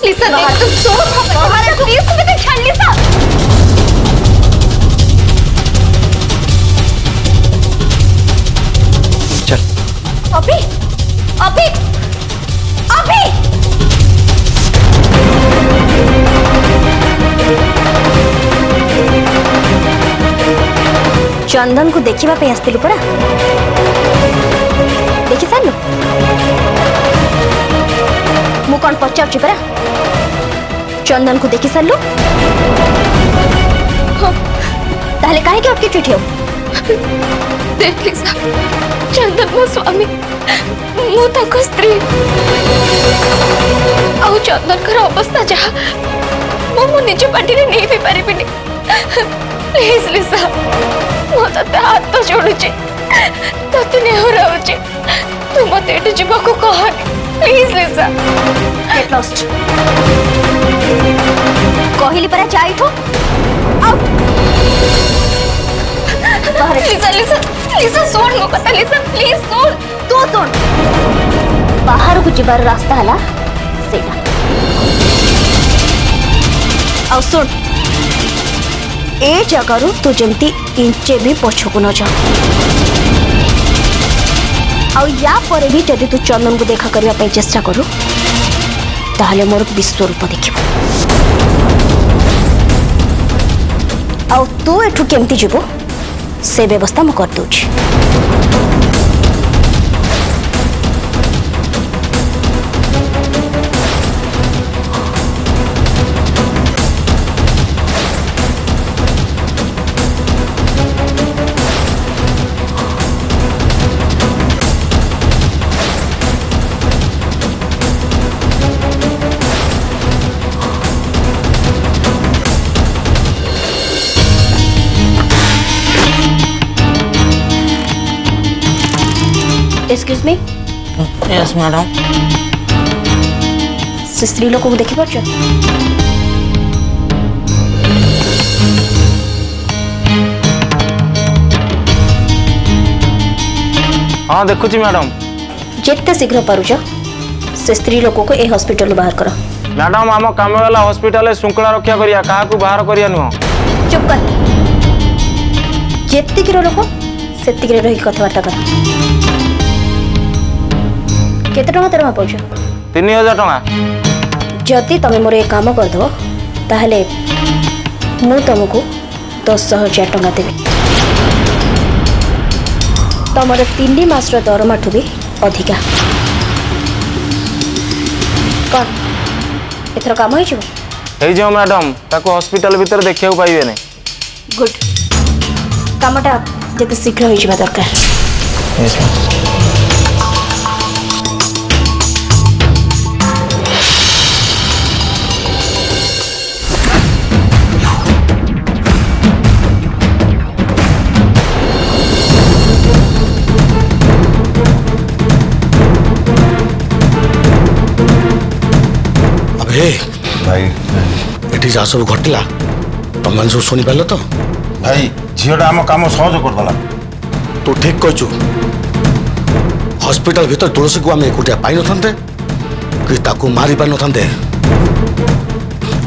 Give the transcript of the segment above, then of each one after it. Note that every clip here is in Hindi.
लिसा बाहर तुम सो बाहर प्लीज मुझे छाड़ लिसा चल अभी अभी अभी चंदन को देखा आसलु परा देखी सारू मु कौन पचार परा चंदन को देखी सारू ताहले काहे के अटके चुठी हो देख लिसा चंदन मो स्वामी मु ताको स्त्री आउ चंदन कर अवस्था जहा मो निज पार्टी रे नहीं भी पारिबिनी प्लीज लिसा मो तते हाथ तो जोड़ुचे तते नेहराउचे तू मते एट जीवा को कहनी प्लीज लिसा गेट लॉस्ट कहली परा जाइठो आउट बाहर लिसा लिसा लिसा सुन मो कथा लिसा प्लीज सुन तू सुन बाहर को जीवार रास्ता हला सेटा आउ सुन ए जगारू तू जमती इंचे भी पछकु न जा आउ या पर भी जदि तू चंदन को देखा करबा पई चेष्टा करू ताहले मोर विश्व रूप देखिबो आउ तू एठू केमती जीवो से व्यवस्था मु कर दूची एक्सक्यूज मी यस मैडम से स्त्री लोक को देखि पारछ हाँ देखुची मैडम जिते शीघ्र पारुछ से स्त्री लोक को ए हॉस्पिटल बाहर कर मैडम आम काम वाला हॉस्पिटल श्रृंखला रक्षा करिया काहा को बाहर करिया नुह चुप कर जेतिक लोक सेतिक रही कथबार्ता कर केते टका दरमा पाउछ 3000 टका जदि तमे मोर ए काम कर दो ताहले मु तुमको 10,000 टका देबी तमर 3 मास दरमा ठू भी अधिका कौन एथर काम हो जो मैडम ताको हॉस्पिटल भीतर देखिया पाइबे ने गुड कामटा जते शीघ्र हो दरकार यस मैम भाई एटी जा सब घटला तुम मैंने सब शुणी पार तो भाई झीटा आम कम सहज करदेला तू ठीक कहचु हॉस्पिटल भीतर तुलसी को आम एकुटिया पाई न कि ताकू मारी पार न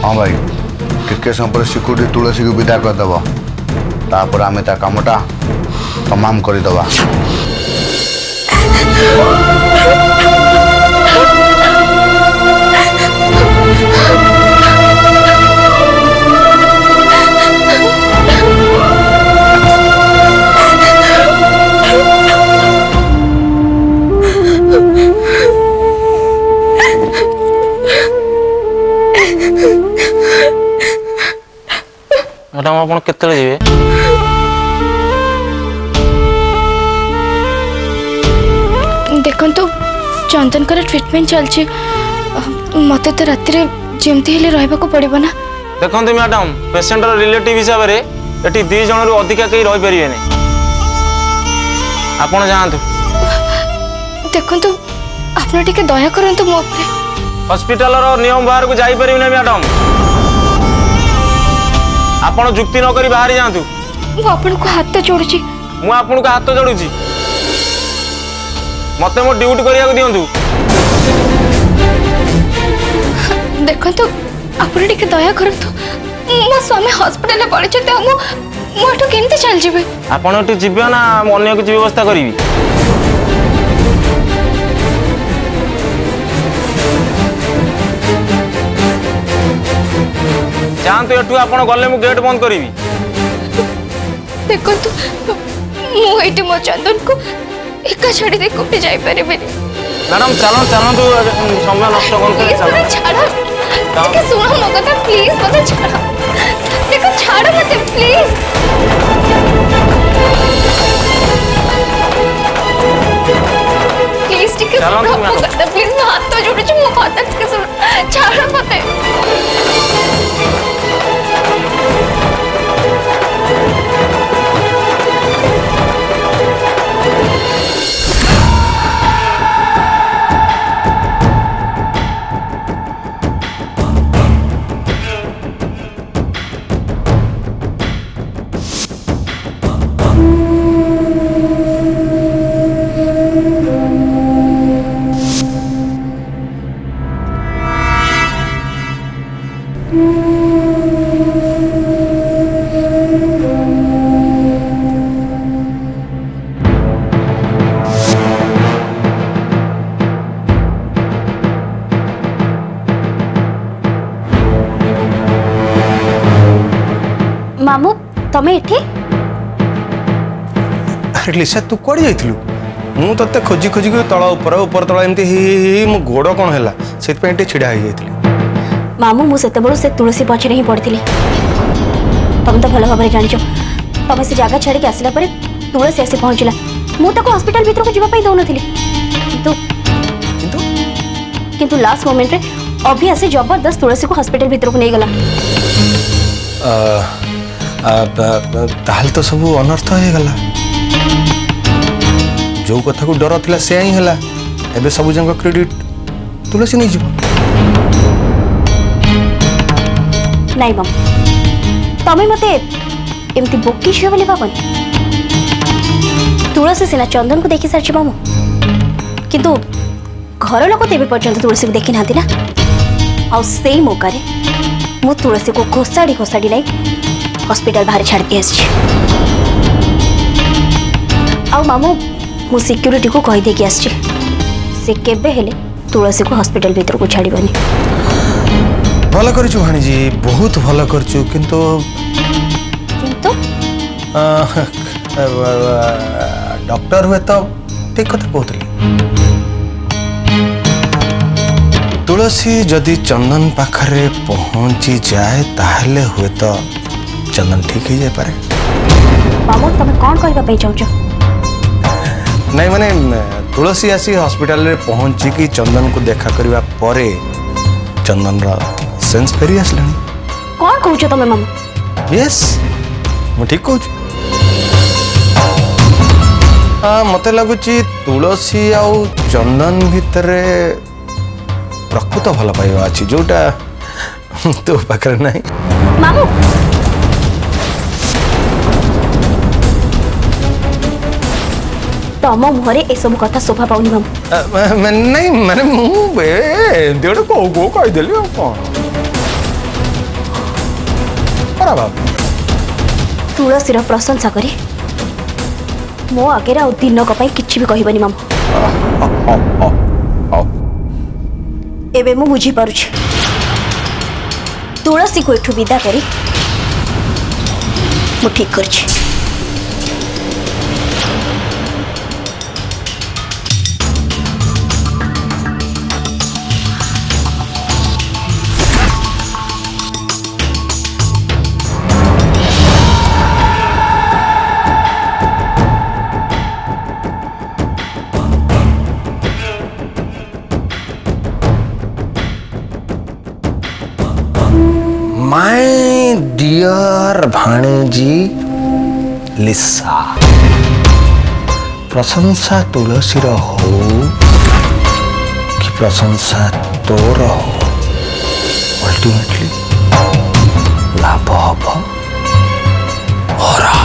हाँ भाई टिके समय सिक्यूरीटी तुलसी को विदा करदेव तापर आम ता कामटा तमाम करदे मैडम आप केतले जीवे देखो तो चंदन कर ट्रीटमेंट चलछि मते तो राति रे जेमती हेले रहबा को पड़िबो ना देखो मैडम पेशेंट रिलेटिव हिसाब से एटी 2 जन रु अधिका कहीं रही पारे आपण जातु देखो तो आपन टिके दया करंतु मो ऊपर हॉस्पिटल नियम बाहर को जाई परिबे ना मैडम आपण जुक्ति न करी बाहर जातु मु आपन को हाथ जोड़ुची मु आपन को हाथ जोड़ुची मते मो ड्यूटी करिया को दियंतु देखो तो आपण टिके दया करतु मो स्वामी हॉस्पिटल पड़े मुझे केमती चल जी ଆପଣ ଏଠି ଯିବେ ନା ମୁଁ ଅନ୍ୟ କିଛି ବ୍ୟବସ୍ଥା କରିବି? ଯାଆନ୍ତୁ ଏଠୁ, ଆପଣ ଗଲେ ମୁଁ ଗେଟ୍ ବନ୍ଦ କରିବି। देखो मुझे मो चंदन को एका छाड़ी दे कोटी जाई परिबेनी। मैडम चलो चलतु, समय नष्ट करते छाड़ो देखो सुनो मो कथा प्लीज मते छाड़ो देखो छाड़ो मते प्लीज प्लीज टिके चलो सुनो तुम मो कथा प्लीज मो हाथ तो जोड़ू मो कथा टिके सुनो छाड़ो मते मामू तमे एठी अरे लिसा तू कौड़ी जाइलु मु तते खोजी खोजी तल ऊपर तल एमती मो गोड़ कौन है से छिड़ा हो जाइली। मामू मु सेते बड़ो से तुलसी पछरे ही पड़थिली। तुम तो भल भाबरे जानिछ तमे से जगह छाड़ी के आसला परे तुलसी आसी पहुंचला। मु ताको हॉस्पिटल भीतर को जीवा पई दउनथिली किंतु किंतु किंतु लास्ट मोमेंट रे अभी आसे जबरदस्त तुलसी को हॉस्पिटल भीतर को नहीं गला। ताहल तो सब अनर्थ हो गला। जो कथा को डर थिला से ही हला एबे सब जंग क्रेडिट तुलसी नहीं जीव। नहीं मम तमे मते एमती बोकिश हो बोली बाबन तुलसी सिना चंदन को देखि सारछि मामू किंतु घर लोक तेबे पर्यंत तुलसी को देखि नांती ना। आ सेई मौका रे मु तुलसी को घोसाड़ी नहीं हॉस्पिटल बाहर छाड़ के आछि। आ मामू मु सिक्यूरिटी को कहि दे के आछि से केबे हेले तुलसी को हॉस्पिटल भीतर को छाड़ीबनी। भल करछु भाणी जी बहुत भल करछु किंतु किंतु डॉक्टर हुए तो ठीक कथा कहतली। तुलसी जदि चंदन पाखरे पहुंची जाए ताहले हुए तो चंदन ठीक ही जाए पारे। मामू तमे कौन कहबा पई चाहछो? नहीं माने तुलसी आसी हॉस्पिटल रे पहुंची कि चंदन को देखा करबा परे चंदन रा सेंस फेरी आसलानी। कौन कहछो तमे मामू? यस मु ठीक कहछु। मते लगुची तुलसी आउ चंदन भितरे प्रकृत भल पाइबा अछि जोटा तो पाखरे नहीं। मामू तम मुहरे ए सब कथा शोभा पाउनी मामू। नहीं माने मु एंती को कहि देली कोन अरे बाप तुलसी रो प्रशंसा करे मो आगे आ दिनक पई किछि भी कहबनी मामू। एबे मु बुझी पारुछि तुलसी को एठू विदा करी मु ठीक करछि। माय डियर भाणीजी लिसा प्रशंसा तुलसी हो कि प्रशंसा तोर हो अल्टीमेटली लाभ हम होरा।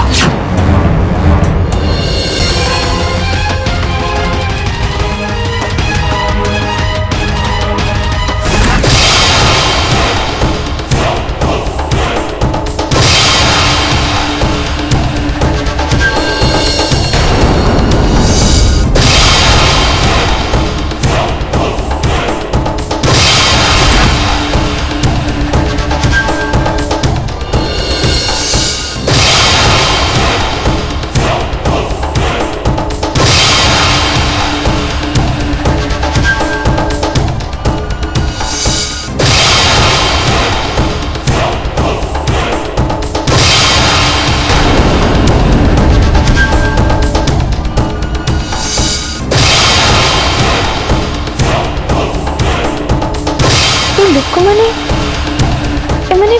एमाने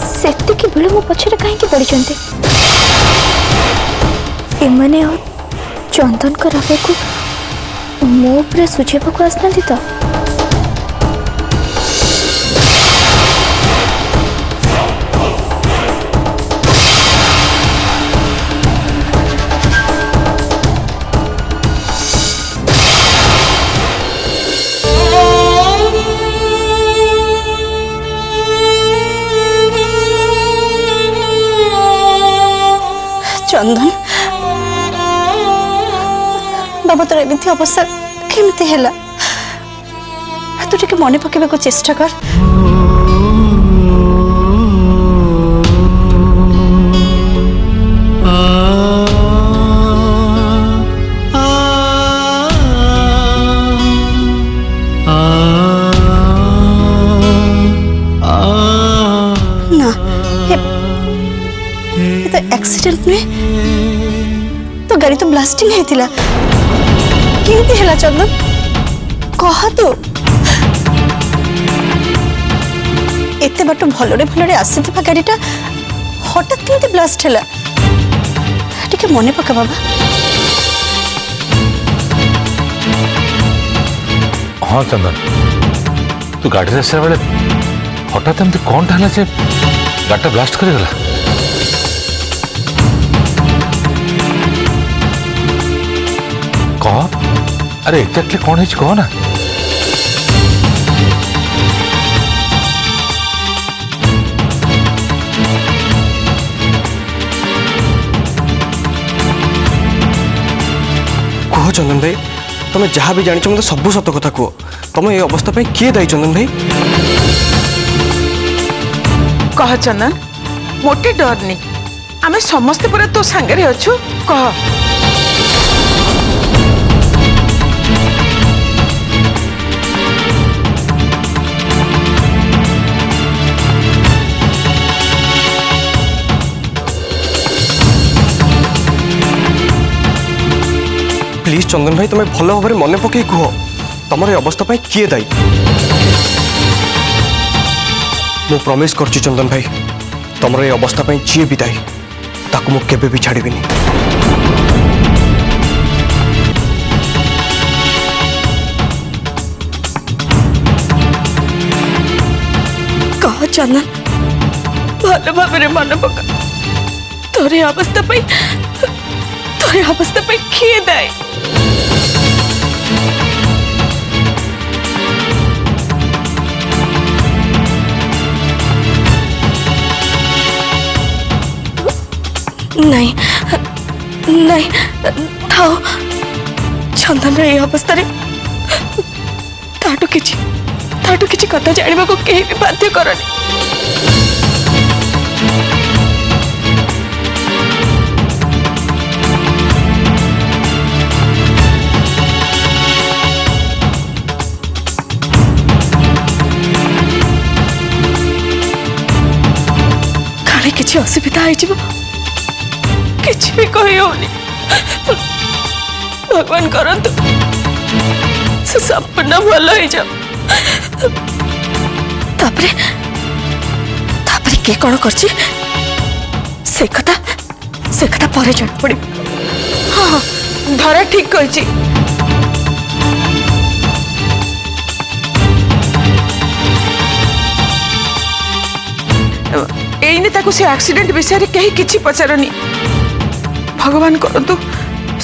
सेतिकी बेले मो पछरे काहे पड़िचंती एमाने आ चंदन को रावे को मो उपरे सुझेबा को आसनांती तो चंदन बाबा तोर एमती अवस्था केमती है तू टे मन पकेबा को चेष्टा कर ना ये तो एक्सीडेंट में तो गाड़ी तो ब्लास्टिंग है केमती है चंदन कह तू एते बाट भलरे भलरे आसीथिबा गाड़ीटा हठात केमती ब्लास्ट है टिके मने पका बाबा हाँ चंदन तू गाड़ी आसला बेले हठात एमती कौन है से गाड़ी ब्लास्ट करगला कह अरे एक्जाक्टली कौन है कह ना कह चंदन भाई तुम जहाँ भी जानी मतलब सब सत कथा कह तुम ये अवस्था पे किए दायी चंदन भाई कह चंदन मोटे डर नहीं आमे समस्ते पर तो सांगे अच्छु कह प्लीज चंदन भाई तुम्हें भल भाव मन पकई कह तुम ये अवस्था पे किए दायी मु प्रॉमिस करछि चंदन भाई तुम ये अवस्था पे जी भी दायी ताकू मु केबे भी छाड़ीबिनी कह चंदन भल भाव मन पका तोरे अवस्था पे किए दाए नहीं नहीं थाओ चंदन ये अवस्था ताटू किछि कथा जानिबा को केही भी बाध्य करनी काले किछि असुविधा है जीव किछि भी कही होनी भगवान करंतु से संपूर्ण भल हो जाओ तापरे तापरे के कौन करछि से कथा परे जान पड़ी हाँ धरा ठीक कहिछि एइने ताकू से एक्सीडेंट विषय रे कहीं किछि पचारनी भगवान करंतु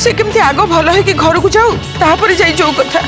से केमती आगो भल है कि घर को जाऊ तापर जाई जो कथा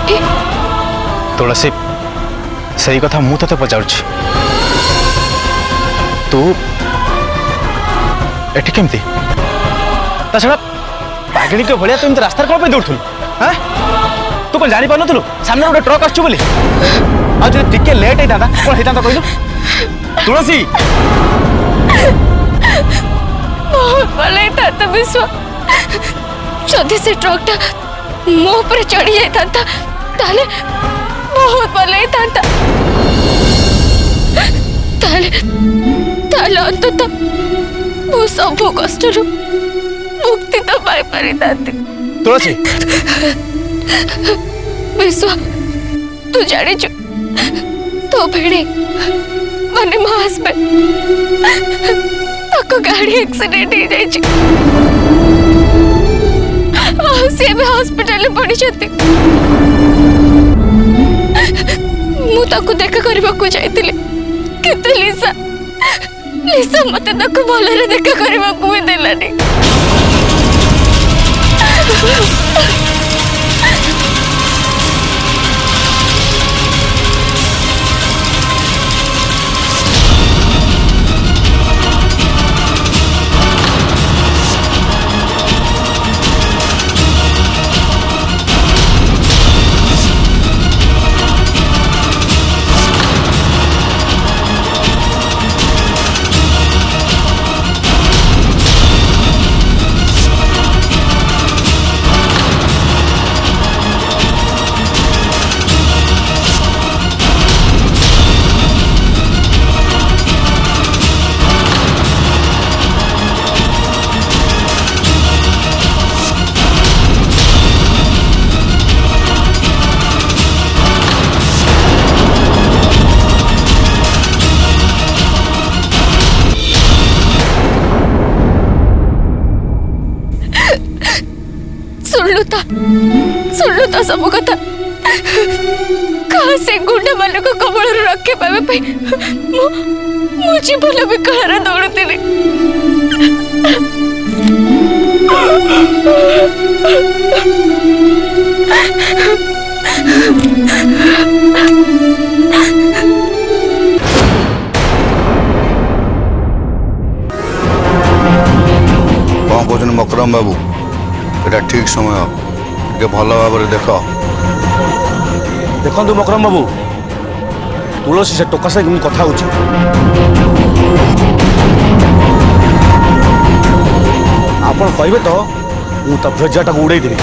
एठी तुलसी सही कथा मु ते पचारुछि तू एठी केमती ता छड़ा पागली के भलिया तुम रास्ता कौन पे दौड़थुल हां तू कौन जानी पानुथुल सामने गोटे ट्रक आछू बोली आ जे टिके लेट हे दादा कोन हेता कहलु तुलसी बहुत भले था तो विश्व जदि से ट्रकटा मो ऊपर चढ़ी जाता ताले बहुत भले था ताले अंततः वो सब कष्ट मुक्ति तो पाई पारी ताती तुलसी विश्व तू जाने चु तो भेड़े माने मो हस्बैंड ताको गाड़ी एक्सीडेंट हो जाई छी से भी हॉस्पिटल में पड़ी जाती मु ताको देखा करबा को जाईतिले किंतु लिसा मते ताको भलरे देखा करबा को भी देलानी सुनलुता सब कथा कहा से गुंडा मान को कबल रखे पावे पे मु जीवन विकल दौड़ती कौन कहते मकरम बाबू এটা ঠিক সময় ଟିକେ ଭଲ ଭାବରେ ଦେଖ ଦେଖନ୍ତୁ ମକରମ ବାବୁ ତୁଳସୀ ସେ ଟୋକା ସହିତ କେମିତି କଥା ହଉଛି ଆପଣ କହିବେ ତ ମୁଁ ତା ଭେଜାଟାକୁ ଉଡ଼େଇ ଦେବି